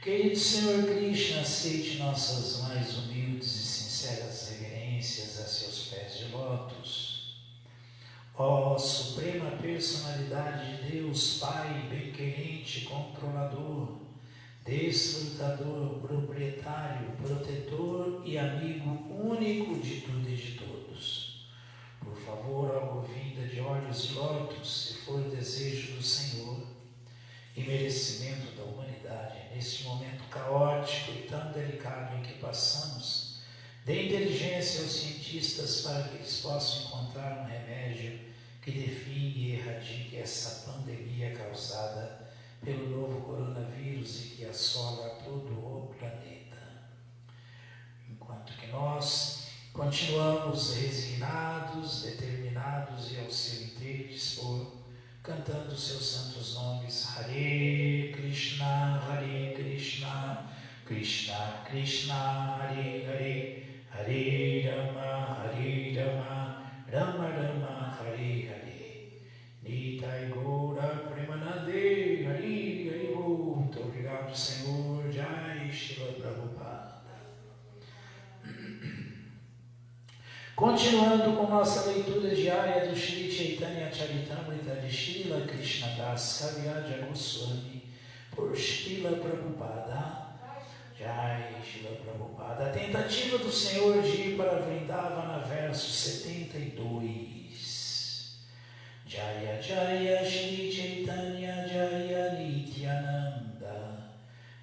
Querido Senhor Krishna, aceite nossas mais humildes e sinceras reverências a seus pés de lótus. Ó Suprema Personalidade de Deus, Pai, bem-querente, controlador, desfrutador, proprietário, protetor e amigo único de tudo e de todos. Por favor, algo vinda de olhos de lótus, se for desejo do Senhor e merecimento da humanidade, neste momento caótico e tão delicado em que passamos, dê inteligência aos cientistas para que eles possam encontrar um remédio que define e erradique essa pandemia causada pelo novo coronavírus e que assola todo o planeta. Enquanto que nós continuamos resignados, determinados e ao seu inteiro dispor, cantando seus santos nomes, Hare Krishna, Krishna Krishna, Hare Hare, Hare Rama, Rama Rama, Hare Hare. Nitai Gaura Premanande, Hare Hare. Muito obrigado, Senhor. Jai Shila Prabhupada. Continuando com nossa leitura diária do Shri Chaitanya Charitamrita de Srila Krishnadas Kaviraj Goswami por Srila Prabhupada. Jai Srila Prabhupada. A tentativa do Senhor de ir para Vrindavana, verso 72. Jaya Jaya Shri Chaitanya Jaya Nityananda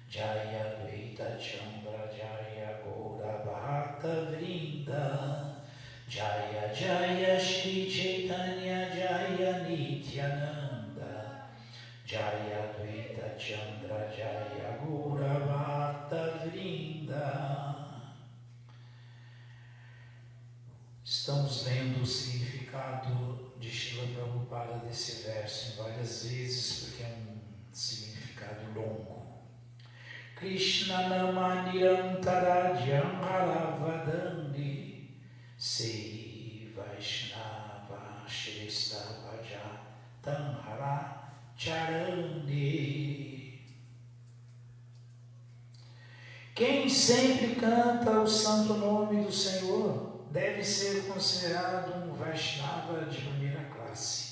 Jaya Dvaita Chandra Jaya Gaura Bhakta Vrinda Jaya Jaya Shri Chaitanya Jaya Nityananda Jaya Dvaita Chandra Jaya Gaura Bhakta Vrinda. Estamos lendo o significado de Srila Prabhupada desse verso em várias vezes, porque é um significado longo. Krishna nama nirantara jamaravadandi Sei Vaishnava Shrestha Bhaja Tanhara Charandi. Quem sempre canta o santo nome do Senhor deve ser considerado um Vaishnava de primeira classe.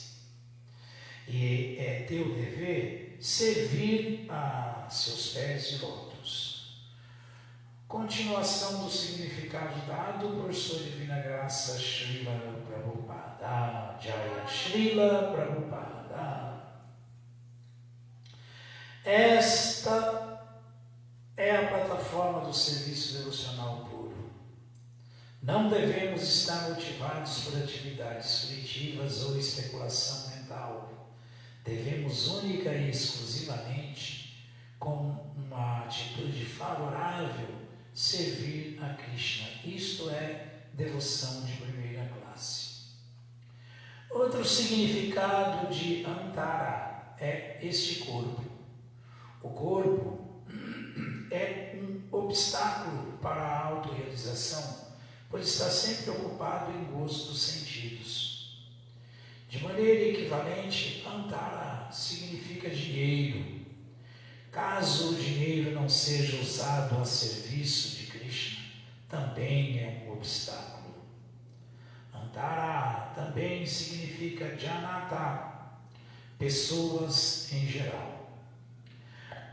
E é teu dever servir a seus pés de lótus. Continuação do significado dado por sua divina graça, Srila Prabhupada. Jaya Srila Prabhupada. Esta é a plataforma do serviço devocional puro. Não devemos estar motivados por atividades fruitivas ou especulação mental. Devemos única e exclusivamente, com uma atitude favorável, servir a Krishna. Isto é devoção de primeira classe. Outro significado de Antara é este corpo. O corpo é um obstáculo para a autorrealização, pois está sempre ocupado em gozo dos sentidos. De maneira equivalente, Antara significa dinheiro. Caso o dinheiro não seja usado a serviço de Krishna, também é um obstáculo. Antara também significa Janata, pessoas em geral.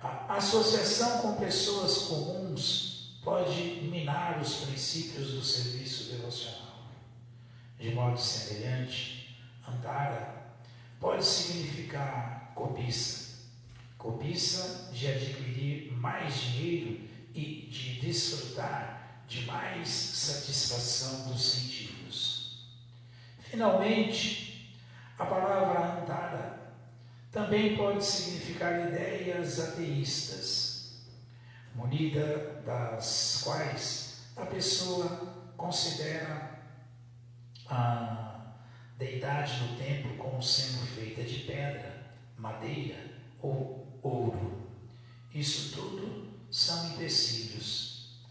A associação com pessoas comuns pode minar os princípios do serviço devocional. De modo semelhante, Antara pode significar cobiça. Cobiça de adquirir mais dinheiro e de desfrutar de mais satisfação dos sentidos. Finalmente, a palavra Antara também pode significar ideias ateístas, munida das quais a pessoa considera a deidade do templo como sendo feita de pedra, madeira ou ouro. Isso tudo são empecilhos.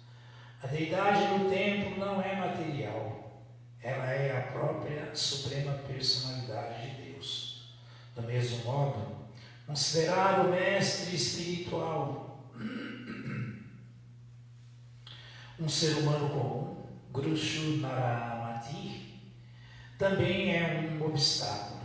A deidade do templo não é material, ela é a própria suprema personalidade de Deus. Do mesmo modo, considerar o mestre espiritual Um ser humano comum, Grushu Naramati, também é um obstáculo.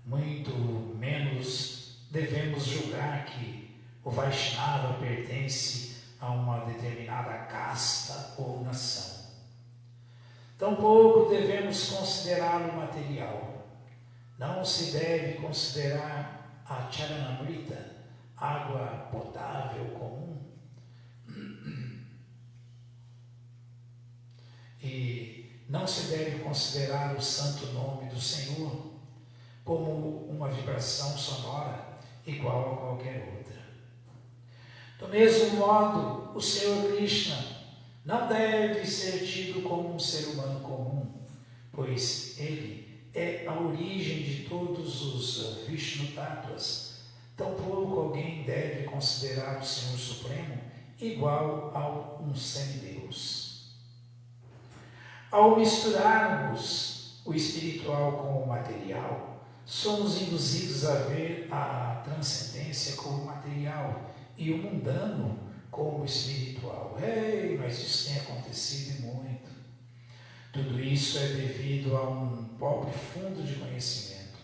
Muito menos devemos julgar que o Vaishnava pertence a uma determinada casta ou nação. Tampouco devemos considerá-lo material. Não se deve considerar a Charanamrita, água potável comum, e não se deve considerar o santo nome do Senhor como uma vibração sonora igual a qualquer outra. Do mesmo modo, o Senhor Krishna não deve ser tido como um ser humano comum, pois ele é a origem de todos os Vishnu Tattvas. Tampouco alguém deve considerar o Senhor Supremo igual a um semideus. Ao misturarmos o espiritual com o material, somos induzidos a ver a transcendência como material e o mundano como espiritual. Mas isso tem acontecido e muito. Tudo isso é devido a um pobre fundo de conhecimento.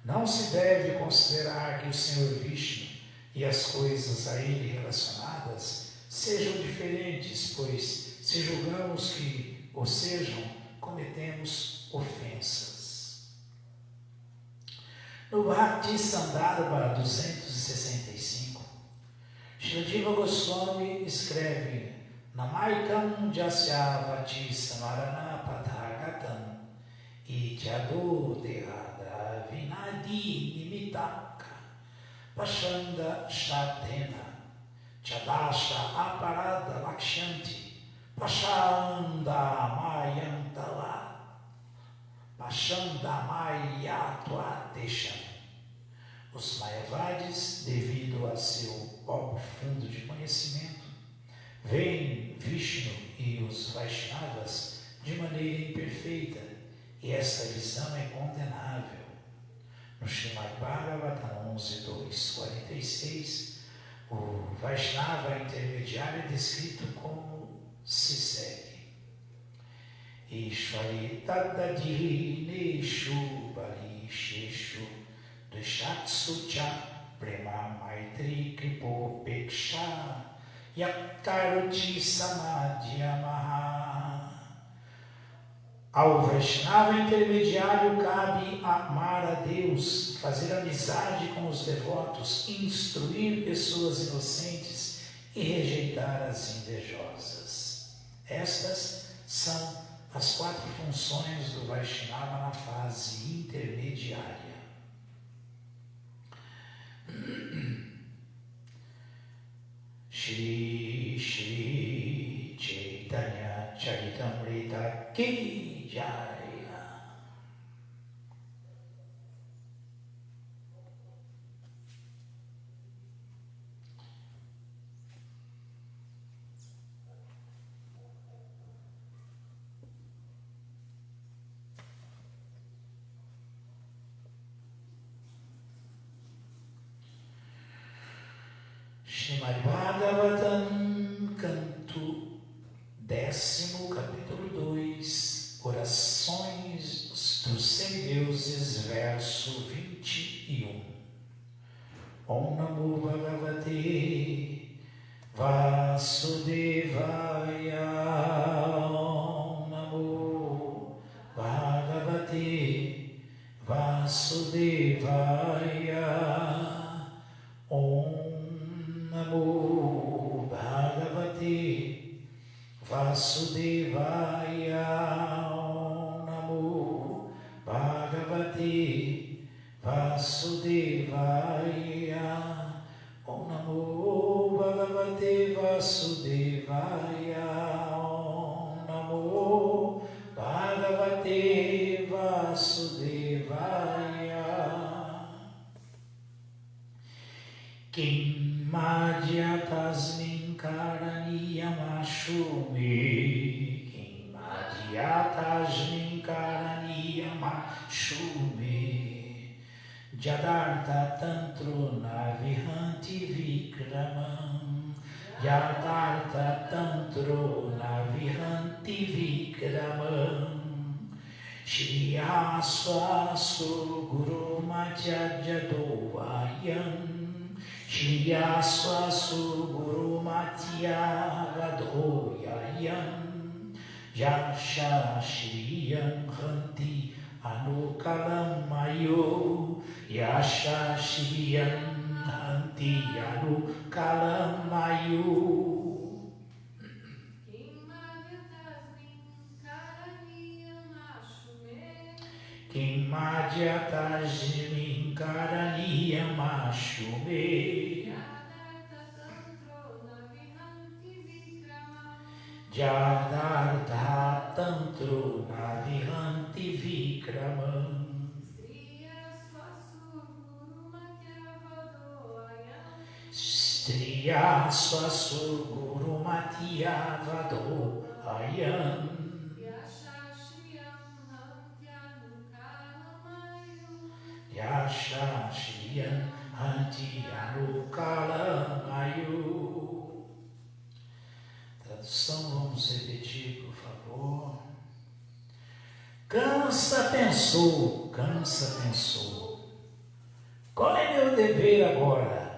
Não se deve considerar que o Senhor Vishnu e as coisas a ele relacionadas sejam diferentes, pois se julgamos que ou sejam, cometemos ofensas. No Bhakti Sandarbha 265, Srila Jiva Goswami escreve: Namaikam Jasya Vati Samarana Pathagatam Ityado Dehada Vinadi Nimitaka Pashanda Shadena Chadasha Aparada Lakshanti Pashandamayantala, Pashandamayatvatesham. Os Mayavadis, devido a seu pobre fundo de conhecimento, veem Vishnu e os Vaishnavas de maneira imperfeita, e esta visão é condenável. No Srimad Bhagavatam 11.2.46, o Vaishnava intermediário é descrito como se segue. Ishvari tadadineshu balisheshu dushatsucha prema maitri kripo peksha yaktaruti samadhyamaha. Ao Vaishnava intermediário cabe amar a Deus, fazer amizade com os devotos, instruir pessoas inocentes e rejeitar as invejosas. Estas são as 4 funções do Vaishnava na fase intermediária. Shri Shri Chaitanya Charitamrita Ki Jaya. Srimad Bhagavatam, canto 10º, capítulo 2, Orações dos Semideuses, verso 21. Om Namo Bhagavate Vasudevaya. Om Namo Bhagavate Vasudevaya. Om Namo Bhagavate Vasudevaya. Om Namo Bhagavate Vasudevaya. Om Namo Bhagavate Vasudevaya. Om Namo Bhagavate Vasudevaya. Kim Madhya Tasmin Karaniyamashumi. Kim Madhya Tasmin Karaniyamashumi. Jadartha Tantro Navihanti Vikramam Yadartha tantro navihanti vikramam Shriya swasu guru madhyajadovayam Shriya swasu guru madhyavadoyayam Yasha shriyam hanti anukalam mayo Yasha shriyam hanti anukalam mayo Kim madhya tajmin karaniyam ashume Jadartha tantro navihanti vikramam Striya swasu guru matya vado ayam Yasha Shriyan Hanti Anukala Mayu. Tradução, vamos repetir, por favor. Kansa pensou. Qual é meu dever agora?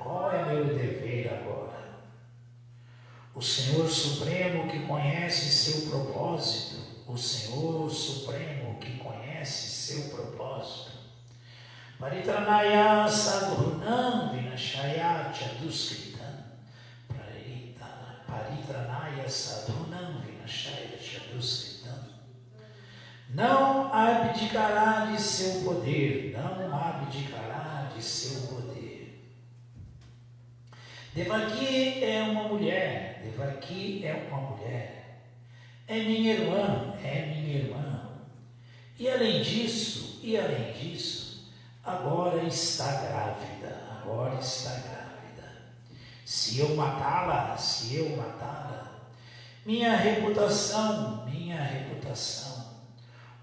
O Senhor Supremo que conhece seu propósito. Paritranaya sadhunam vinashaya chaduskritam. Paritranaya sadhunam vinashaya chaduskritam. Não abdicará de seu poder. Devaki é uma mulher. É minha irmã. E além disso, agora está grávida. Se eu matá-la, minha reputação,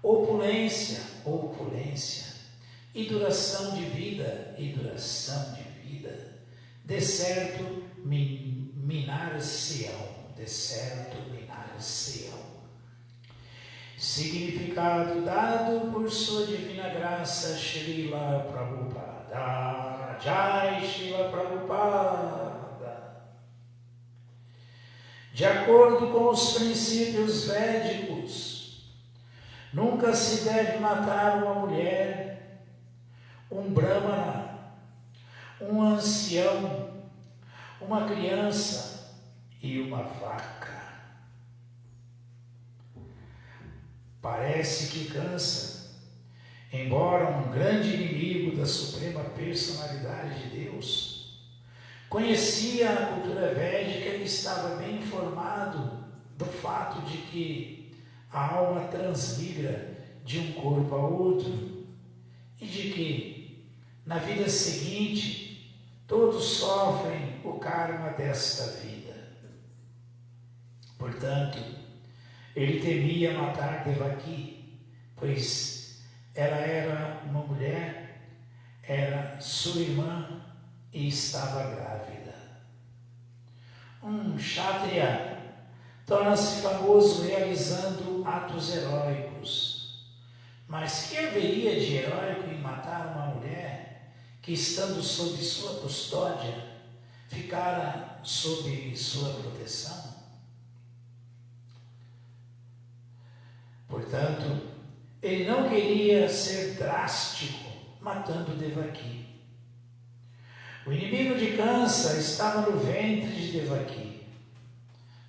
opulência, e duração de vida, de certo minar-se-ão. Significado dado por sua divina graça, Srila Prabhupada. Jai Srila Prabhupada. De acordo com os princípios védicos, nunca se deve matar uma mulher, um brahmana, um ancião, uma criança e uma vaca. Parece que Kansa, embora um grande inimigo da Suprema Personalidade de Deus, conhecia a cultura védica e estava bem informado do fato de que a alma transmigra de um corpo a outro e de que, na vida seguinte, todos sofrem o karma desta vida. Portanto, ele temia matar Devaki, pois ela era uma mulher, era sua irmã e estava grávida. Um kshatriya torna-se famoso realizando atos heróicos. Mas que haveria de heróico em matar uma mulher que, estando sob sua custódia, ficara sob sua proteção? Portanto, ele não queria ser drástico, matando Devaki. O inimigo de Kansa estava no ventre de Devaki,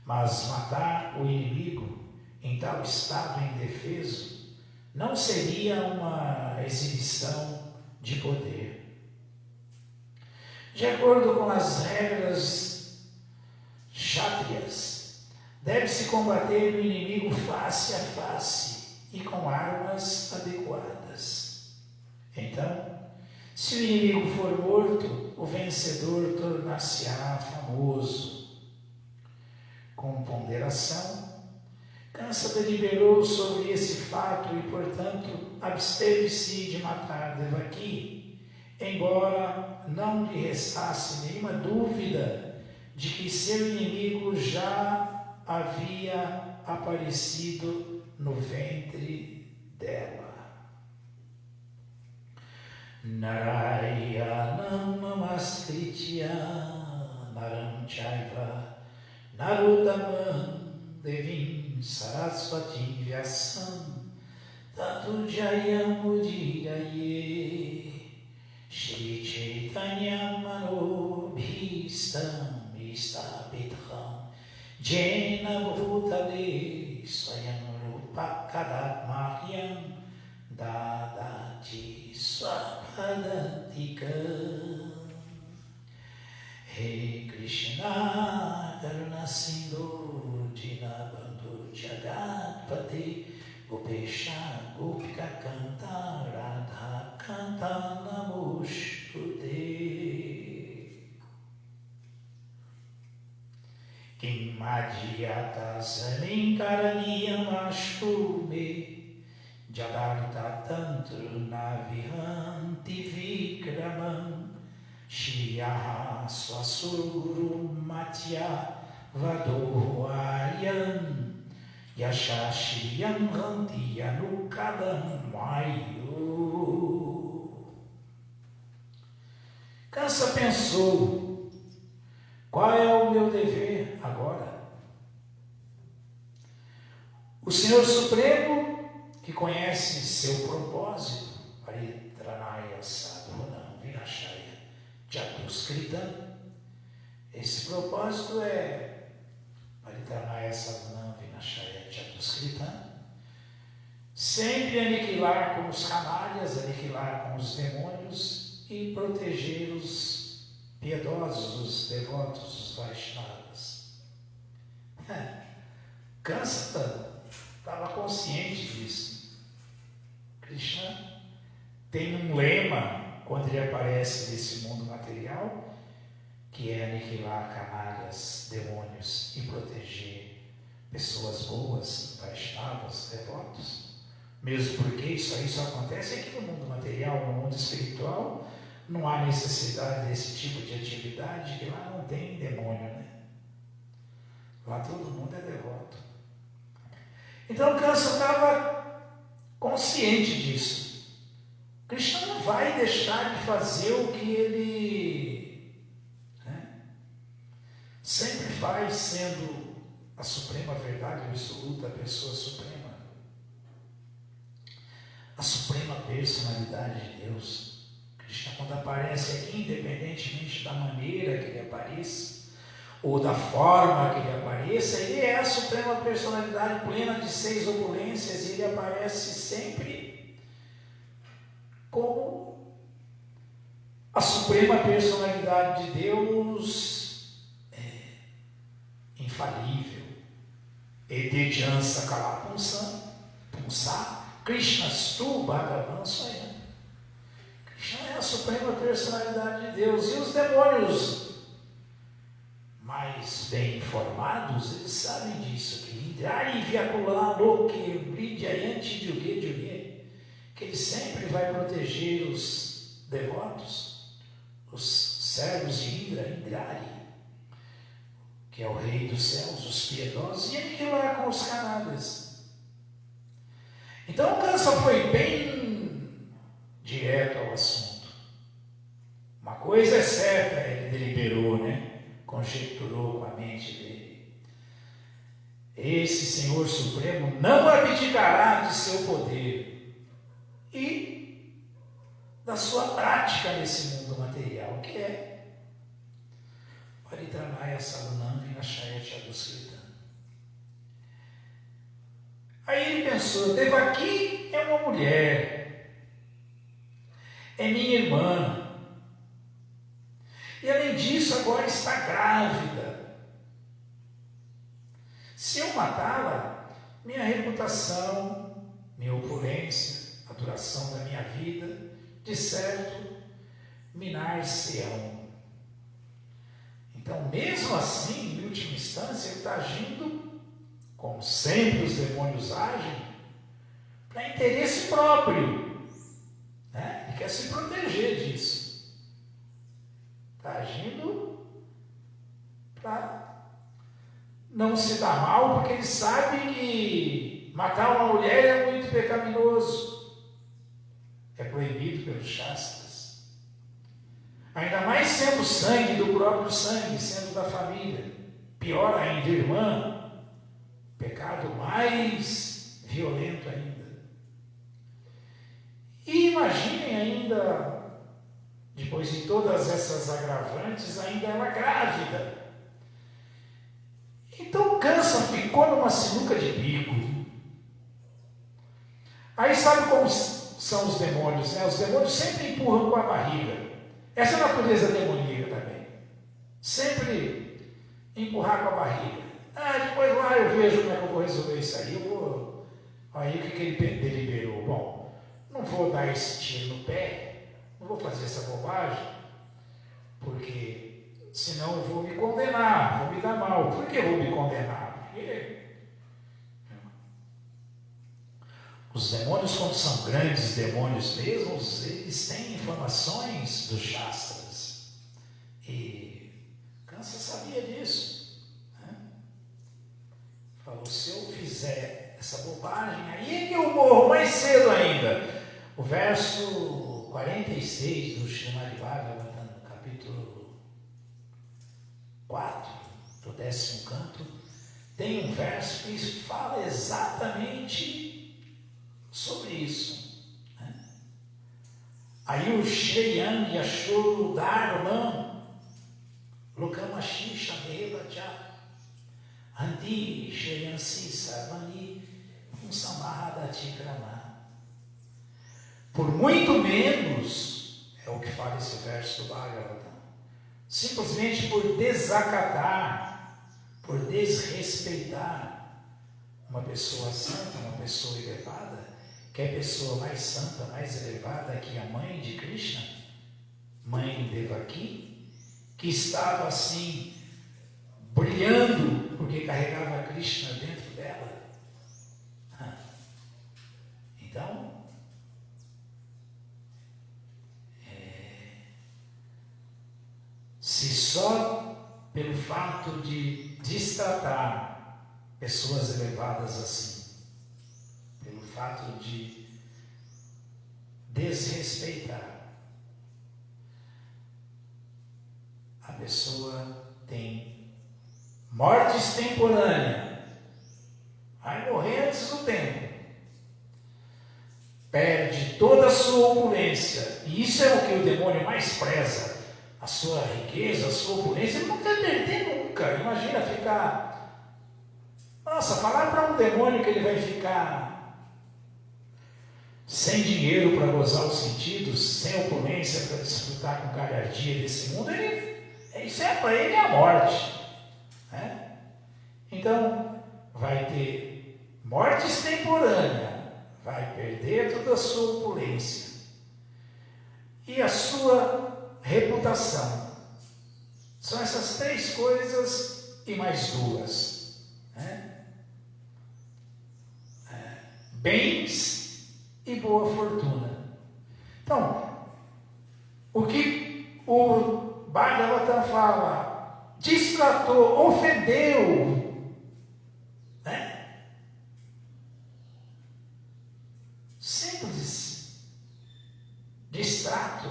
mas matar o inimigo em tal estado indefeso não seria uma exibição de poder. De acordo com as regras kshatriyas, deve-se combater o inimigo face a face e com armas adequadas. Então, se o inimigo for morto, o vencedor tornar-se-á famoso. Com ponderação, Kansa deliberou sobre esse fato e, portanto, absteve-se de matar Devaki, embora não lhe restasse nenhuma dúvida de que seu inimigo já havia aparecido no ventre dela. Narayanam Namaskritya Naram Chaiva Narottamam Devim Saraswatim Vyasam Tato Jayam Udiraye Shri Chaitanya Manobhistam Istapitham Jena Bhutale Swayam Rupa Kadatmahyam Dadati Swapadantika. He Krishna Karuna Sindhu Dinabandhu Jagatpati Upesha Gopika Kanta Radha Kanta Namostute. Kim Madhyata Salinkaraniyam Ashtume Jagarta Tantru Navihanti Vikramam Shriyaha Swasuru Matya Vadohayam Yashashiyam Hanti Yanukalam Mayu. Kansa pensou: qual é o meu dever agora? O Senhor Supremo, que conhece seu propósito, Paritranaya Sadhunam Vinashaya Chatuskrita. Esse propósito é Paritranaya Sadhunam Vinashaya Chatuskrita. Sempre aniquilar com os canalhas, aniquilar com os demônios e proteger os piedosos, os devotos, os Vaishnavas. Kansa estava consciente disso. Krishna tem um lema quando ele aparece nesse mundo material, que é aniquilar canalhas, demônios e proteger pessoas boas, Vaishnavas, devotos. Mesmo porque isso aí só acontece aqui no mundo material. No mundo espiritual não há necessidade desse tipo de atividade, que lá não tem demônio, né? Lá todo mundo é devoto. Então Kansa estava consciente disso. Krishna não vai deixar de fazer o que ele sempre faz, sendo a suprema verdade absoluta, a pessoa suprema, a suprema personalidade de Deus. Krishna, quando aparece aqui, independentemente da maneira que ele apareça, ou da forma que ele apareça, ele é a suprema personalidade plena de 6 opulências, e ele aparece sempre como a suprema personalidade de Deus, infalível. Etejansa Kalapunsa Punsa Krishnastu Bhagavan Swayam. Krishna é a suprema personalidade de Deus, e os demônios mais bem informados, eles sabem disso, que Indrari Vyakulaloke Bridyayanti Yuge Yuge, que ele sempre vai proteger os devotos, os servos de Indra, Indrari, que é o rei dos céus, os piedosos, e aniquilar com os canalhas. Então o Kansa foi bem direto ao assunto. Uma coisa é certa, ele deliberou, conjecturou com a mente dele: esse Senhor Supremo não abdicará de seu poder e da sua prática nesse mundo material, que é Paritranaya Sadhunam Vinashaya Chatuskrita. Aí ele pensou: Devaki é uma mulher, é minha irmã, e além disso agora está grávida. Se eu matá-la, minha reputação, minha opulência, a duração da minha vida, de certo, minar-se-ão. Então, mesmo assim, em última instância, ele está agindo, como sempre os demônios agem, para interesse próprio. Ele quer se proteger disso. Está agindo para não se dá mal porque ele sabe que matar uma mulher é muito pecaminoso. É proibido pelos Shastras. Ainda mais sendo sangue do próprio sangue, sendo da família. Pior ainda, irmã, pecado mais violento ainda. E imaginem ainda, depois de todas essas agravantes, ainda ela grávida. Então cansa, ficou numa sinuca de bico. Aí sabe como são os demônios, né? Os demônios sempre empurram com a barriga. Essa é a natureza demoníaca também. Sempre empurrar com a barriga. Depois lá eu vejo como é que eu vou resolver isso aí. Aí o que ele deliberou? Bom, não vou dar esse tiro no pé, não vou fazer essa bobagem, porque senão eu vou me condenar, vou me dar mal. Por que eu vou me condenar? Porque os demônios, quando são grandes demônios mesmos, eles têm informações dos Shastras. E Kansa sabia disso. Né? Falou, se eu fizer essa bobagem, aí é que eu morro mais cedo ainda. O verso 46 do Srimad Bhagavatam, no capítulo 4, do 10º canto, tem um verso que fala exatamente sobre isso. Né? Aí o Shreyan Yashur Dharmam Lokamashi Shadevacha Andi Shreyansi Sarvani Samahadati Krama. Por muito menos, é o que fala esse verso do Bhagavatam, simplesmente por desacatar, por desrespeitar uma pessoa santa, uma pessoa elevada, que é a pessoa mais santa, mais elevada que a mãe de Krishna, mãe Devaki, que estava assim, brilhando, porque carregava Krishna dentro dela. Então, se só pelo fato de destratar pessoas elevadas assim, pelo fato de desrespeitar, a pessoa tem morte extemporânea, vai morrer antes do tempo, perde toda a sua opulência, e isso é o que o demônio mais preza, a sua riqueza, a sua opulência. Ele não quer perder nunca. Imagina ficar, falar para um demônio que ele vai ficar sem dinheiro para gozar os sentidos, sem opulência para desfrutar com galhardia desse mundo, isso é para ele a morte, né? Então vai ter morte extemporânea, vai perder toda a sua opulência e a sua reputação. São essas três coisas e mais duas, né? Bens e boa fortuna. Então, o que o Bhagavatam fala, destratou, ofendeu, né? Simples distrato,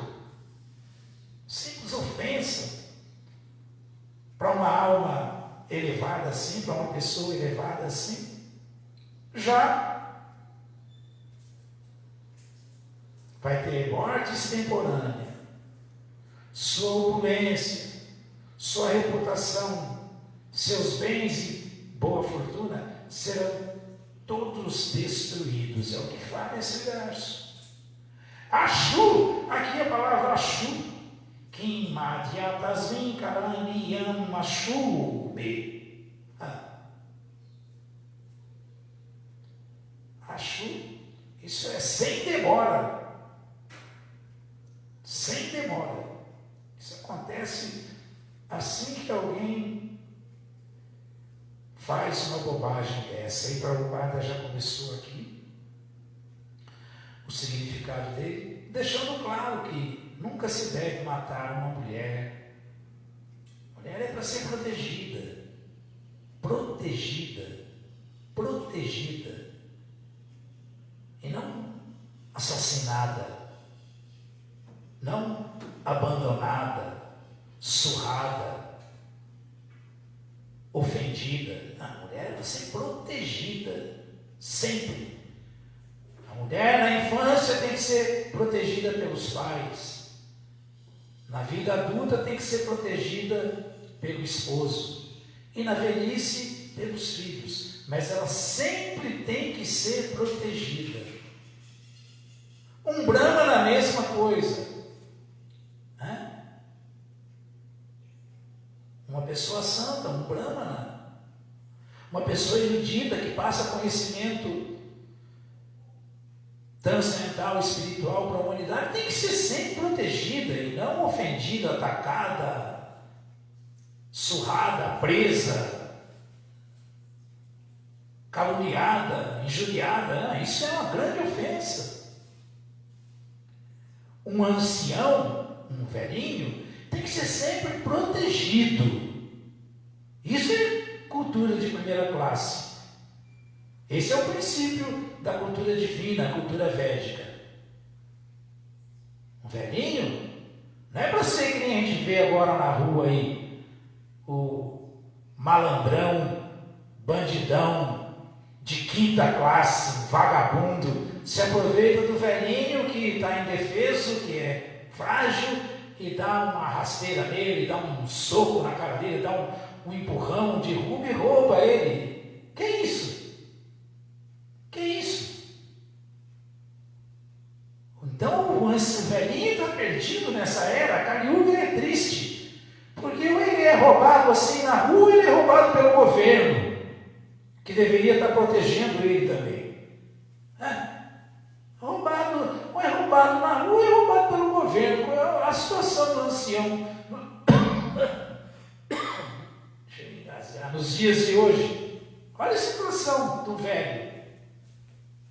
simples ofensa para uma alma elevada assim, para uma pessoa elevada assim, já vai ter morte extemporânea, sua opulência, sua reputação, seus bens e boa fortuna serão todos destruídos. É o que fala esse verso. Ashu, aqui a palavra Ashu, Kim Madhyatasmin Karaniyam Ashube. Ashu, isso é sem demora. Sem demora. Isso acontece assim que alguém faz uma bobagem dessa. E Prabhupada já começou aqui o significado dele, deixando claro que nunca se deve matar uma mulher. A mulher é para ser protegida. protegida, protegida, e não assassinada, não abandonada, surrada, ofendida. A mulher vai ser protegida sempre. A mulher na infância tem que ser protegida pelos pais. Na vida adulta tem que ser protegida pelo esposo. E na velhice pelos filhos. Mas ela sempre tem que ser protegida. Um Brahmana, a mesma coisa. Uma pessoa santa, um Brahmana, uma pessoa erudita que passa conhecimento transcendental, espiritual para a humanidade, tem que ser sempre protegida e não ofendida, atacada, surrada, presa, caluniada, injuriada. Isso é uma grande ofensa. Um ancião, um velhinho, tem que ser sempre protegido. Isso é cultura de primeira classe. Esse é o princípio da cultura divina, a cultura védica. Um velhinho não é para ser que nem a gente vê agora na rua aí, o malandrão, bandidão de quinta classe, vagabundo, se aproveita do velhinho que está indefeso, que é frágil, e dá uma rasteira nele, dá um soco na cara dele, dá um empurrão, derruba e rouba ele. Que isso? Que isso? Então o velhinho está perdido nessa era. A Kali Yuga é triste, porque ele é roubado assim na rua, ele é roubado pelo governo, que deveria estar protegendo ele também. Ou é roubado na rua, ou é roubado pelo governo. Qual é a situação do ancião nos dias de hoje? Olha a situação do velho.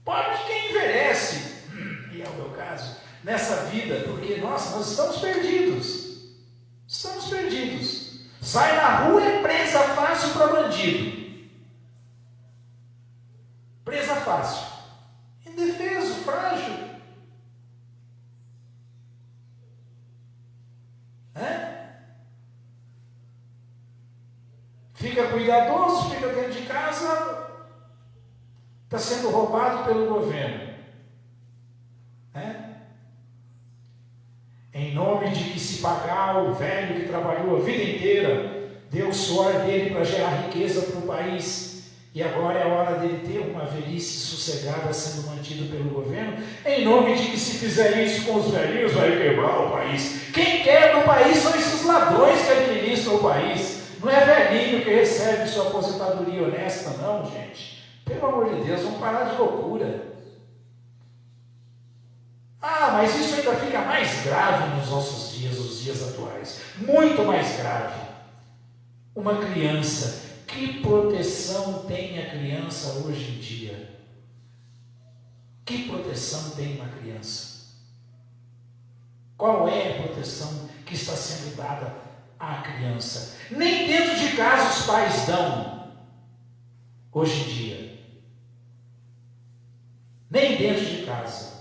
Pobre de quem envelhece, e é o meu caso, nessa vida, porque nós estamos perdidos. Estamos perdidos. Sai na rua, é presa fácil para bandido. Presa fácil. Indefeso, frágil. Fica cuidadoso, fica dentro de casa, está sendo roubado pelo governo. Em nome de que se pagar o velho que trabalhou a vida inteira, deu o suor dele para gerar riqueza para o país, e agora é a hora dele ter uma velhice sossegada sendo mantido pelo governo, em nome de que se fizer isso com os velhinhos vai quebrar o país. Quem quebra o país são esses ladrões que administram o país. Não é velhinho que recebe sua aposentadoria honesta, não, gente. Pelo amor de Deus, vamos parar de loucura. Mas isso ainda fica mais grave nos nossos dias, os dias atuais. Muito mais grave. Uma criança. Que proteção tem a criança hoje em dia? Que proteção tem uma criança? Qual é a proteção que está sendo dada à criança? Nem dentro de casa os pais dão, hoje em dia. Nem dentro de casa.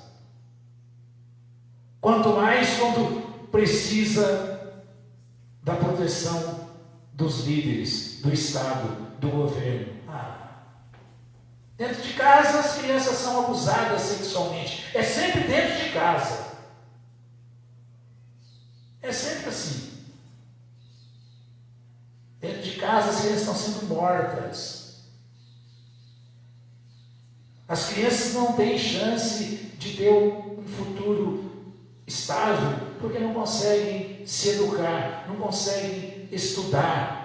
Quanto mais quando precisa da proteção dos líderes, do Estado, do governo. Dentro de casa as crianças são abusadas sexualmente. É sempre dentro de casa. É sempre assim. Dentro de casa as crianças estão sendo mortas. As crianças não têm chance de ter um futuro estável, porque não conseguem se educar, não conseguem estudar.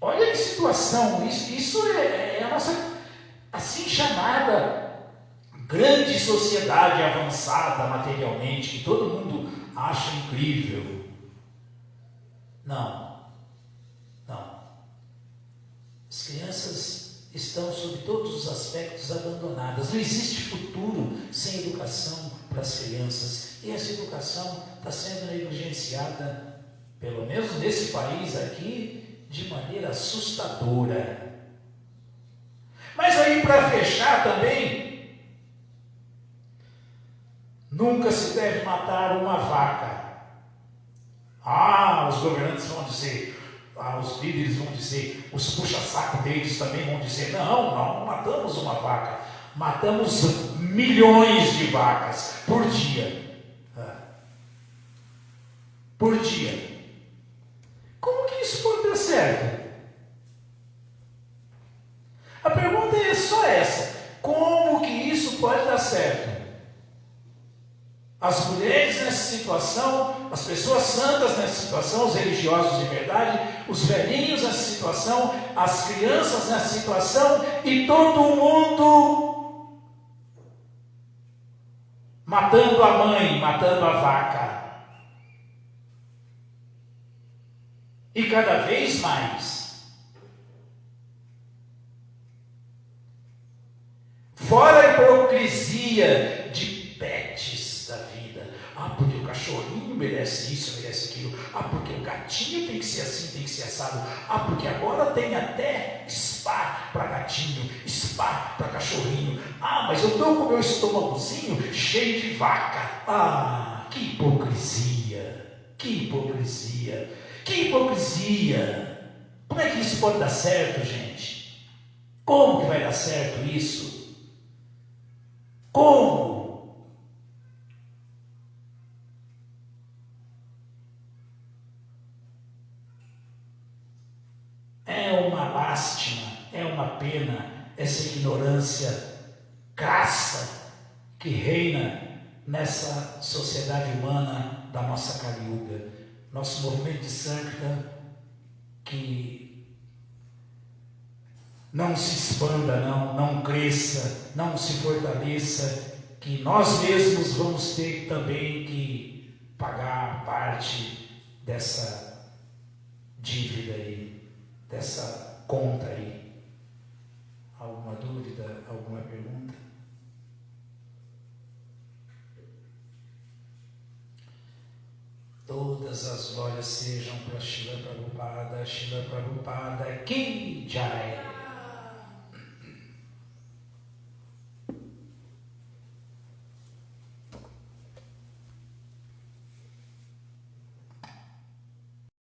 Olha que situação, isso é a nossa assim chamada grande sociedade avançada materialmente, que todo mundo acha incrível. Não. As crianças estão, sob todos os aspectos, abandonadas. Não existe futuro sem educação para as crianças. E essa educação está sendo negligenciada pelo menos nesse país aqui, de maneira assustadora. Mas aí, para fechar também, nunca se deve matar uma vaca. Os governantes vão dizer, os líderes vão dizer, os puxa-saco deles também vão dizer, não matamos uma vaca, matamos milhões de vacas por dia. Por dia. Como que isso pode dar certo? A pergunta é só essa: como que isso pode dar certo? As mulheres nessa situação, as pessoas santas nessa situação, os religiosos de verdade, os velhinhos nessa situação, as crianças nessa situação e todo mundo matando a mãe, matando a vaca. E cada vez mais. Fora a hipocrisia de pets da vida. Porque o cachorrinho merece isso, merece aquilo. Porque o gatinho tem que ser assim, tem que ser assado. Porque agora tem até spa para gatinho, spa para cachorrinho. Mas eu estou com o meu estômagozinho cheio de vaca. Que hipocrisia, que hipocrisia. Que hipocrisia! Como é que isso pode dar certo, gente? Como que vai dar certo isso? Como? É uma lástima, é uma pena essa ignorância crassa que reina nessa sociedade humana da nossa Kali-yuga. Nosso movimento de Sankta, que não se expanda, não cresça, não se fortaleça, que nós mesmos vamos ter também que pagar parte dessa dívida aí, dessa conta aí. Alguma dúvida, alguma pergunta? Todas as glórias sejam para Srila Prabhupada Ki Jai.